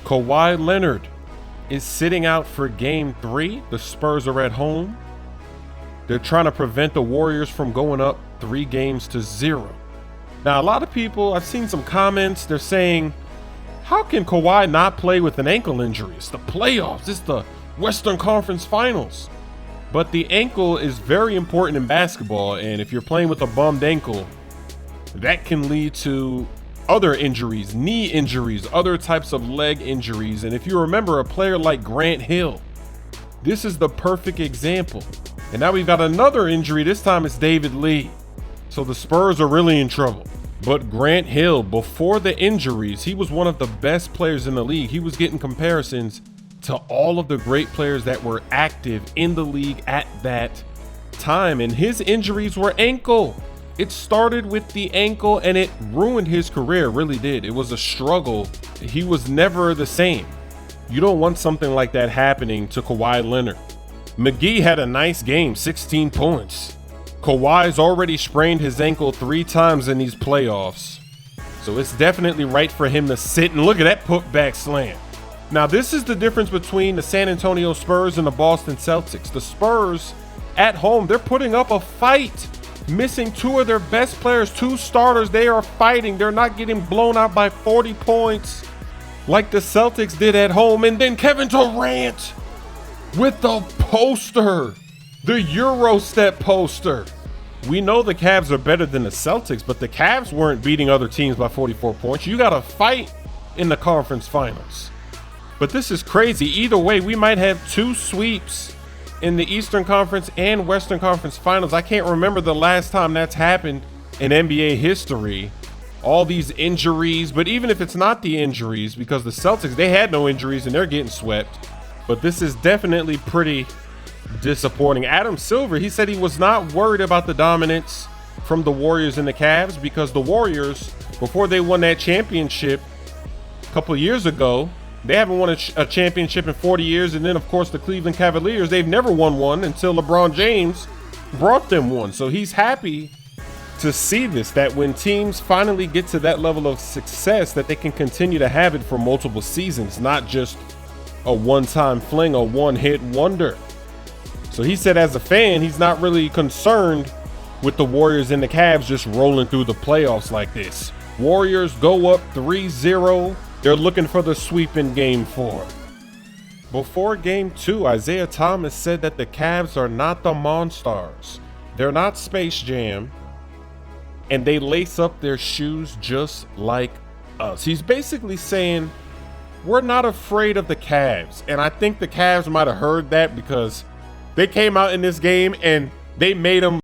Kawhi Leonard is sitting out for game 3. The Spurs are at home. They're trying to prevent the Warriors from going up 3-0. Now, a lot of people, I've seen some comments, they're saying, how can Kawhi not play with an ankle injury? It's the playoffs, it's the Western Conference Finals. But the ankle is very important in basketball, and if you're playing with a bummed ankle, that can lead to other injuries, knee injuries, other types of leg injuries. And if you remember a player like Grant Hill, this is the perfect example. And now we've got another injury. This time it's David Lee. So the Spurs are really in trouble. But Grant Hill, before the injuries, he was one of the best players in the league. He was getting comparisons to all of the great players that were active in the league at that time. And his injuries were ankle. It started with the ankle and it ruined his career, really did. It was a struggle. He was never the same. You don't want something like that happening to Kawhi Leonard. McGee had a nice game, 16 points. Kawhi's already sprained his ankle 3 times in these playoffs. So it's definitely right for him to sit, and look at that putback slam. Now this is the difference between the San Antonio Spurs and the Boston Celtics. The Spurs at home, they're putting up a fight. Missing 2 of their best players, 2 starters, they are fighting. They're not getting blown out by 40 points like the Celtics did at home. And then Kevin Durant with the poster, the Eurostep poster. We know the Cavs are better than the Celtics, but the Cavs weren't beating other teams by 44 points. You got to fight in the conference finals. But this is crazy. Either way, we might have 2 sweeps in the Eastern Conference and Western Conference Finals. I can't remember the last time that's happened in NBA history. All these injuries, but even if it's not the injuries, because the Celtics, they had no injuries and they're getting swept. But this is definitely pretty disappointing. Adam Silver, he said he was not worried about the dominance from the Warriors and the Cavs because the Warriors, before they won that championship a couple of years ago, they haven't won a championship in 40 years. And then, of course, the Cleveland Cavaliers, they've never won one until LeBron James brought them one. So he's happy to see this, that when teams finally get to that level of success, that they can continue to have it for multiple seasons, not just a one-time fling, a one-hit wonder. So he said as a fan, he's not really concerned with the Warriors and the Cavs just rolling through the playoffs like this. Warriors go up 3-0. They're looking for the sweep in game 4. Before game 2, Isaiah Thomas said that the Cavs are not the Monstars. They're not Space Jam. And they lace up their shoes just like us. He's basically saying, we're not afraid of the Cavs. And I think the Cavs might have heard that because they came out in this game and they made them